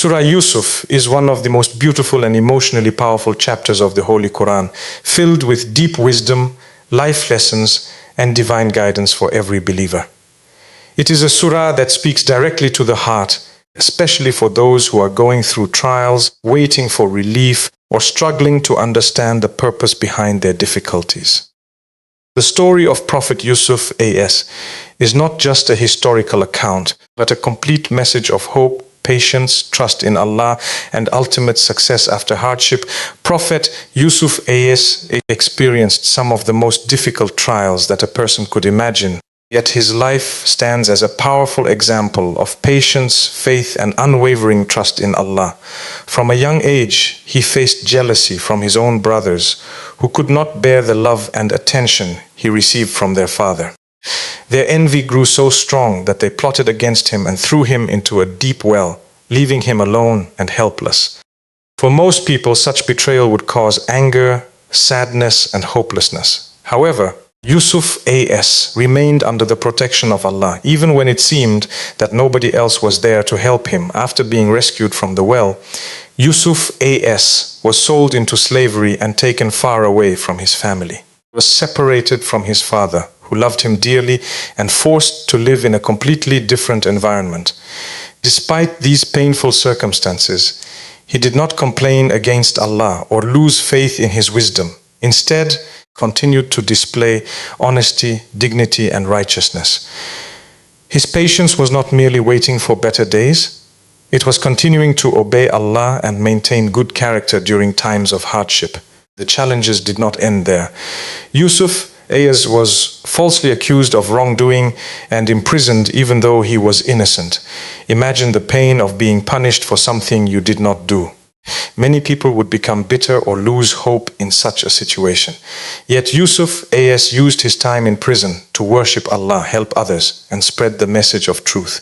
Surah Yusuf is one of the most beautiful and emotionally powerful chapters of the Holy Qur'an, filled with deep wisdom, life lessons, and divine guidance for every believer. It is a surah that speaks directly to the heart, especially for those who are going through trials, waiting for relief, or struggling to understand the purpose behind their difficulties. The story of Prophet Yusuf A.S. is not just a historical account, but a complete message of hope, patience, trust in Allah, and ultimate success after hardship. Prophet Yusuf A.S. experienced some of the most difficult trials that a person could imagine. Yet his life stands as a powerful example of patience, faith, and unwavering trust in Allah. From a young age, he faced jealousy from his own brothers, who could not bear the love and attention he received from their father. Their envy grew so strong that they plotted against him and threw him into a deep well, leaving him alone and helpless. For most people, such betrayal would cause anger, sadness, and hopelessness. However, Yusuf A.S. remained under the protection of Allah, even when it seemed that nobody else was there to help him. After being rescued from the well, Yusuf A.S. was sold into slavery and taken far away from his family. He was separated from his father, who loved him dearly, and forced to live in a completely different environment. Despite these painful circumstances, he did not complain against Allah or lose faith in His wisdom. Instead, continued to display honesty, dignity, and righteousness. His patience was not merely waiting for better days, it was continuing to obey Allah and maintain good character during times of hardship. The challenges did not end there. Yusuf A.S. was falsely accused of wrongdoing and imprisoned even though he was innocent. Imagine the pain of being punished for something you did not do. Many people would become bitter or lose hope in such a situation. Yet Yusuf A.S. used his time in prison to worship Allah, help others, and spread the message of truth.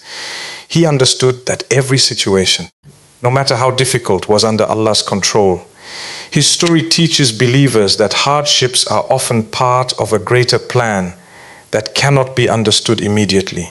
He understood that every situation, no matter how difficult, was under Allah's control. His story teaches believers that hardships are often part of a greater plan that cannot be understood immediately.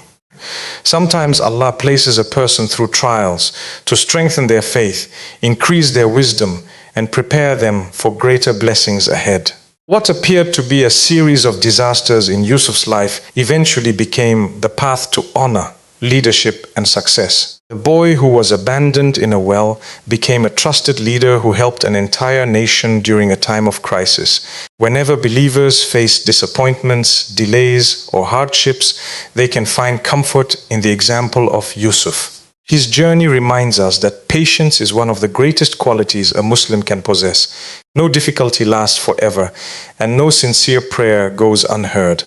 Sometimes Allah places a person through trials to strengthen their faith, increase their wisdom, and prepare them for greater blessings ahead. What appeared to be a series of disasters in Yusuf's life eventually became the path to honor, leadership, and success. The boy who was abandoned in a well became a trusted leader who helped an entire nation during a time of crisis. Whenever believers face disappointments, delays, or hardships, they can find comfort in the example of Yusuf. His journey reminds us that patience is one of the greatest qualities a Muslim can possess. No difficulty lasts forever, and no sincere prayer goes unheard.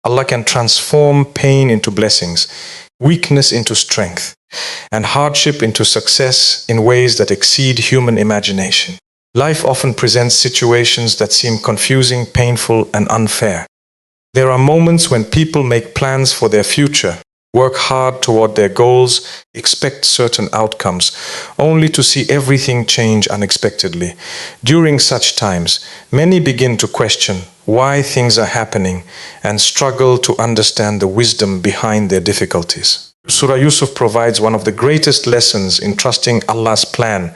Allah can transform pain into blessings, weakness into strength, and hardship into success in ways that exceed human imagination. Life often presents situations that seem confusing, painful, and unfair. There are moments when people make plans for their future, work hard toward their goals, expect certain outcomes, only to see everything change unexpectedly. During such times, many begin to question why things are happening and struggle to understand the wisdom behind their difficulties. Surah Yusuf provides one of the greatest lessons in trusting Allah's plan,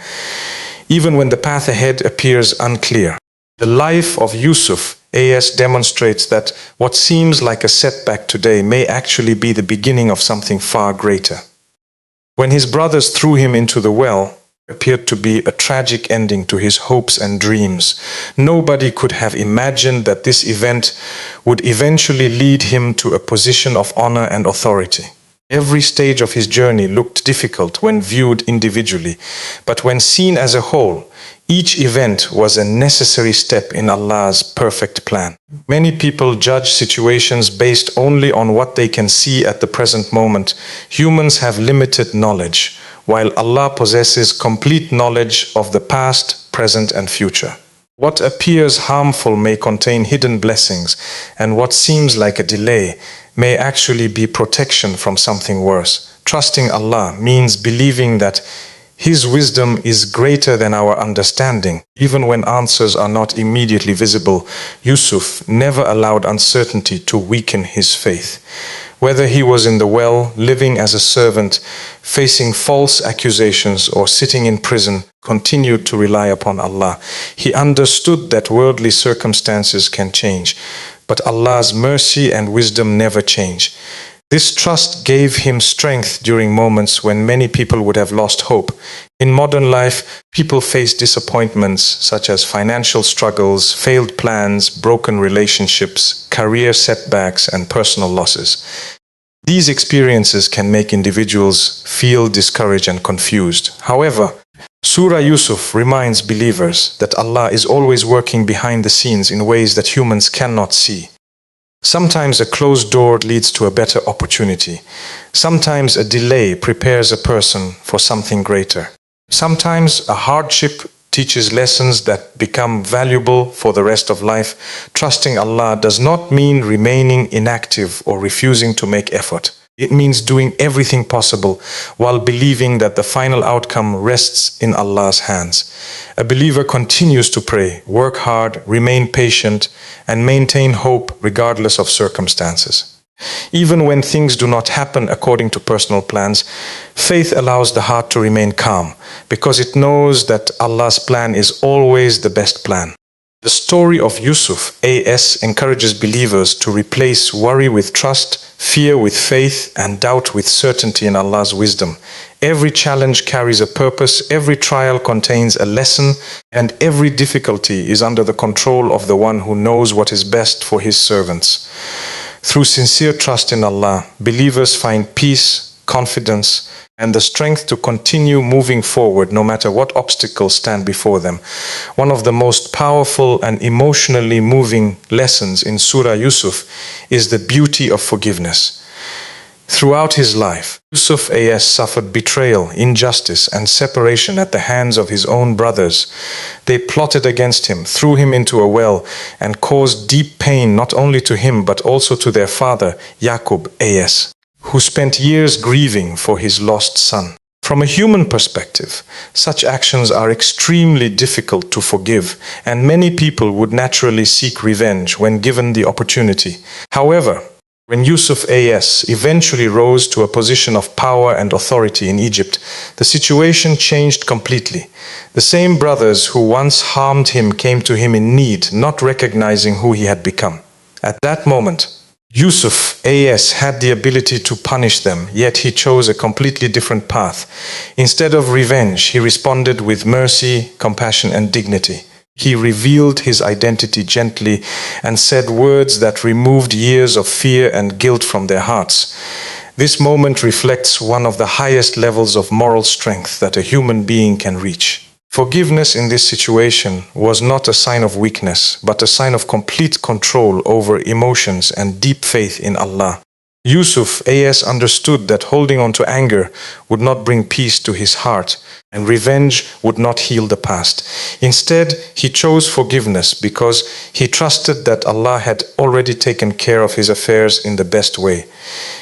even when the path ahead appears unclear. The life of Yusuf A.S. demonstrates that what seems like a setback today may actually be the beginning of something far greater. When his brothers threw him into the well, appeared to be a tragic ending to his hopes and dreams. Nobody could have imagined that this event would eventually lead him to a position of honor and authority. Every stage of his journey looked difficult when viewed individually, but when seen as a whole, each event was a necessary step in Allah's perfect plan. Many people judge situations based only on what they can see at the present moment. Humans have limited knowledge, while Allah possesses complete knowledge of the past, present, and future. What appears harmful may contain hidden blessings, and what seems like a delay may actually be protection from something worse. Trusting Allah means believing that His wisdom is greater than our understanding. Even when answers are not immediately visible, Yusuf never allowed uncertainty to weaken his faith. Whether he was in the well, living as a servant, facing false accusations, or sitting in prison, continued to rely upon Allah. He understood that worldly circumstances can change, but Allah's mercy and wisdom never change. This trust gave him strength during moments when many people would have lost hope. In modern life, people face disappointments such as financial struggles, failed plans, broken relationships, career setbacks, and personal losses. These experiences can make individuals feel discouraged and confused. However, Surah Yusuf reminds believers that Allah is always working behind the scenes in ways that humans cannot see. Sometimes a closed door leads to a better opportunity. Sometimes a delay prepares a person for something greater. Sometimes a hardship teaches lessons that become valuable for the rest of life. Trusting Allah does not mean remaining inactive or refusing to make effort. It means doing everything possible while believing that the final outcome rests in Allah's hands. A believer continues to pray, work hard, remain patient, and maintain hope regardless of circumstances. Even when things do not happen according to personal plans, faith allows the heart to remain calm because it knows that Allah's plan is always the best plan. The story of Yusuf A.S. encourages believers to replace worry with trust, fear with faith, and doubt with certainty in Allah's wisdom. Every challenge carries a purpose, every trial contains a lesson, and every difficulty is under the control of the one who knows what is best for his servants. Through sincere trust in Allah, believers find peace, confidence, and the strength to continue moving forward no matter what obstacles stand before them. One of the most powerful and emotionally moving lessons in Surah Yusuf is the beauty of forgiveness. Throughout his life, Yusuf A.S. suffered betrayal, injustice, and separation at the hands of his own brothers. They plotted against him, threw him into a well, and caused deep pain not only to him but also to their father, Yaqub A.S., who spent years grieving for his lost son. From a human perspective, such actions are extremely difficult to forgive, and many people would naturally seek revenge when given the opportunity. However, when Yusuf A.S. eventually rose to a position of power and authority in Egypt, the situation changed completely. The same brothers who once harmed him came to him in need, not recognizing who he had become. At that moment, Yusuf A.S. had the ability to punish them, yet he chose a completely different path. Instead of revenge, he responded with mercy, compassion, and dignity. He revealed his identity gently and said words that removed years of fear and guilt from their hearts. This moment reflects one of the highest levels of moral strength that a human being can reach. Forgiveness in this situation was not a sign of weakness, but a sign of complete control over emotions and deep faith in Allah. Yusuf A.S. understood that holding on to anger would not bring peace to his heart, and revenge would not heal the past. Instead, he chose forgiveness because he trusted that Allah had already taken care of his affairs in the best way.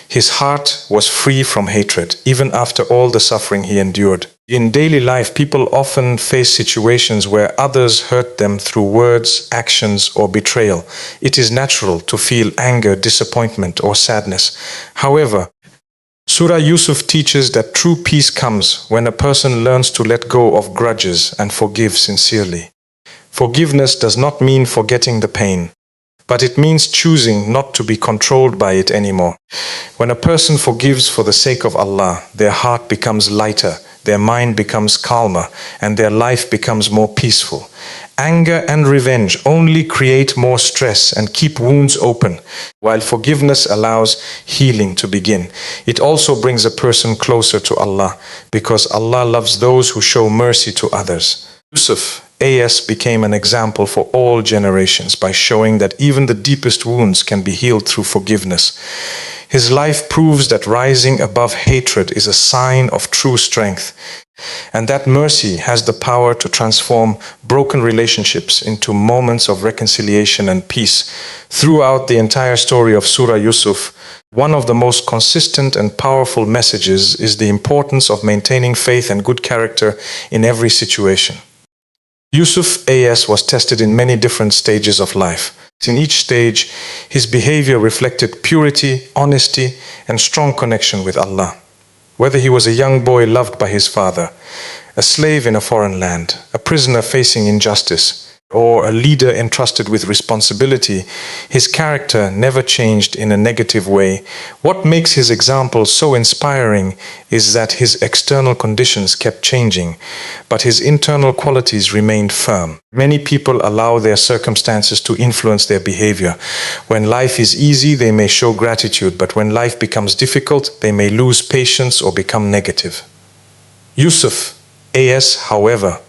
His heart was free from hatred, even after all the suffering he endured. In daily life, people often face situations where others hurt them through words, actions, or betrayal. It is natural to feel anger, disappointment, or sadness. However, Surah Yusuf teaches that true peace comes when a person learns to let go of grudges and forgive sincerely. Forgiveness does not mean forgetting the pain, but it means choosing not to be controlled by it anymore. When a person forgives for the sake of Allah, their heart becomes lighter, their mind becomes calmer, and their life becomes more peaceful. Anger and revenge only create more stress and keep wounds open, while forgiveness allows healing to begin. It also brings a person closer to Allah, because Allah loves those who show mercy to others. Yusuf A.S. became an example for all generations by showing that even the deepest wounds can be healed through forgiveness. His life proves that rising above hatred is a sign of true strength, and that mercy has the power to transform broken relationships into moments of reconciliation and peace. Throughout the entire story of Surah Yusuf, One of the most consistent and powerful messages is the importance of maintaining faith and good character in every situation. Yusuf A.S. was tested in many different stages of life. In each stage, his behavior reflected purity, honesty, and strong connection with Allah. Whether he was a young boy loved by his father, a slave in a foreign land, a prisoner facing injustice, or a leader entrusted with responsibility, his character never changed in a negative way. What makes his example so inspiring is that his external conditions kept changing, but his internal qualities remained firm. Many people allow their circumstances to influence their behavior. When life is easy, they may show gratitude, but when life becomes difficult, they may lose patience or become negative. Yusuf A.S., however,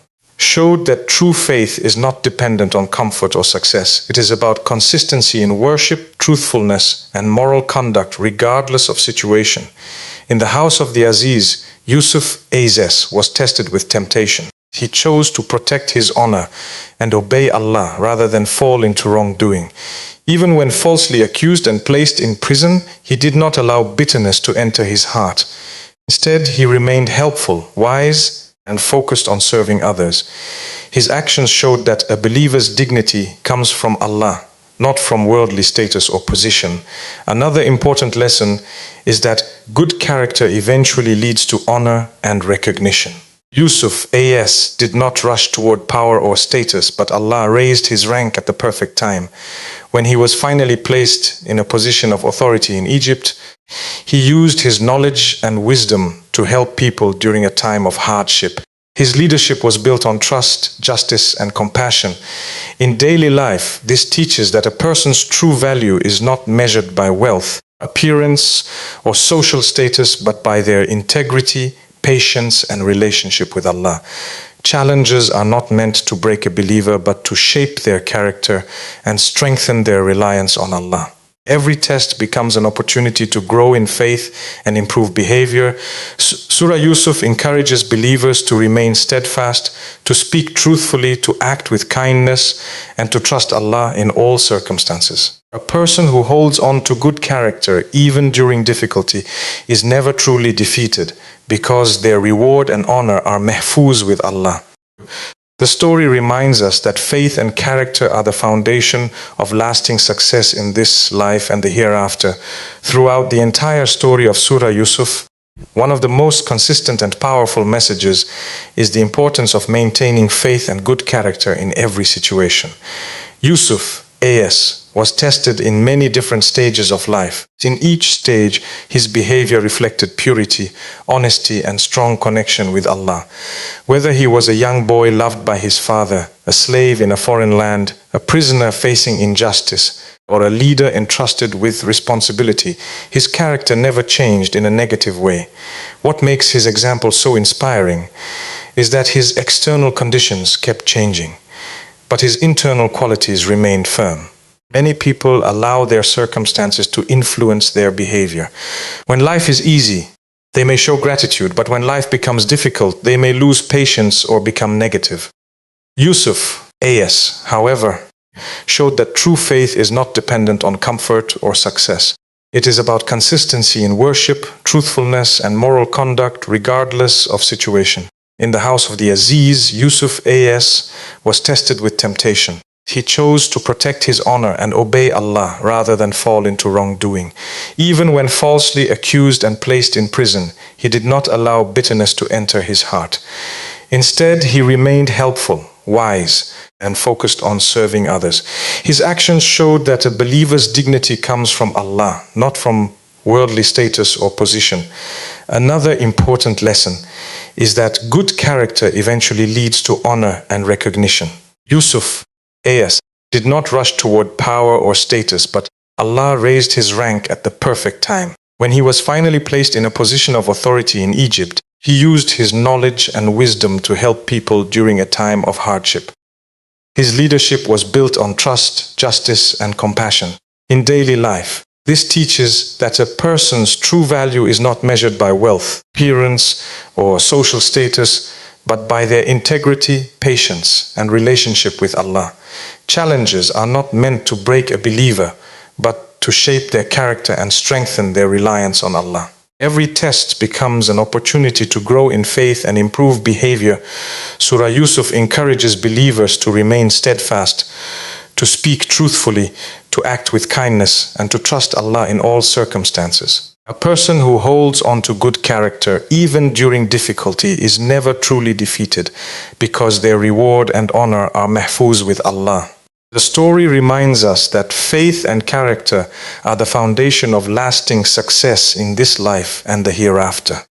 showed that true faith is not dependent on comfort or success. It is about consistency in worship, truthfulness, and moral conduct regardless of situation. In the house of the Aziz, Yusuf A.S. was tested with temptation. He chose to protect his honor and obey Allah rather than fall into wrongdoing. Even when falsely accused and placed in prison, he did not allow bitterness to enter his heart. Instead, he remained helpful, wise, and focused on serving others. His actions showed that a believer's dignity comes from Allah, not from worldly status or position. Another important lesson is that good character eventually leads to honor and recognition. Yusuf A.S. did not rush toward power or status, but Allah raised his rank at the perfect time. When he was finally placed in a position of authority in Egypt, he used his knowledge and wisdom to help people during a time of hardship. His leadership was built on trust, justice, and compassion. In daily life, this teaches that a person's true value is not measured by wealth, appearance, or social status, but by their integrity, patience, and relationship with Allah. Challenges are not meant to break a believer, but to shape their character and strengthen their reliance on Allah. Every test becomes an opportunity to grow in faith and improve behavior. Surah Yusuf encourages believers to remain steadfast, to speak truthfully, to act with kindness, and to trust Allah in all circumstances. A person who holds on to good character, even during difficulty, is never truly defeated, because their reward and honor are mahfuz with Allah. The story reminds us that faith and character are the foundation of lasting success in this life and the hereafter. Throughout the entire story of Surah Yusuf, one of the most consistent and powerful messages is the importance of maintaining faith and good character in every situation. Yusuf A.S. was tested in many different stages of life. In each stage, his behavior reflected purity, honesty, and strong connection with Allah. Whether he was a young boy loved by his father, a slave in a foreign land, a prisoner facing injustice, or a leader entrusted with responsibility, his character never changed in a negative way. What makes his example so inspiring is that his external conditions kept changing, but his internal qualities remained firm. Many people allow their circumstances to influence their behavior. When life is easy, they may show gratitude, but when life becomes difficult, they may lose patience or become negative. Yusuf A.S., however, showed that true faith is not dependent on comfort or success. It is about consistency in worship, truthfulness, and moral conduct regardless of situation. In the house of the Aziz, Yusuf A.S. was tested with temptation. He chose to protect his honor and obey Allah rather than fall into wrongdoing. Even when falsely accused and placed in prison, he did not allow bitterness to enter his heart. Instead, he remained helpful, wise, and focused on serving others. His actions showed that a believer's dignity comes from Allah, not from worldly status or position. Another important lesson is that good character eventually leads to honor and recognition. Yusuf A.S. did not rush toward power or status, but Allah raised his rank at the perfect time. When he was finally placed in a position of authority in Egypt, he used his knowledge and wisdom to help people during a time of hardship. His leadership was built on trust, justice, and compassion. In daily life, this teaches that a person's true value is not measured by wealth, appearance, or social status, but by their integrity, patience, and relationship with Allah. Challenges are not meant to break a believer, but to shape their character and strengthen their reliance on Allah. Every test becomes an opportunity to grow in faith and improve behavior. Surah Yusuf encourages believers to remain steadfast, to speak truthfully, to act with kindness, and to trust Allah in all circumstances. A person who holds on to good character, even during difficulty, is never truly defeated, because their reward and honor are mahfuz with Allah. The story reminds us that faith and character are the foundation of lasting success in this life and the hereafter.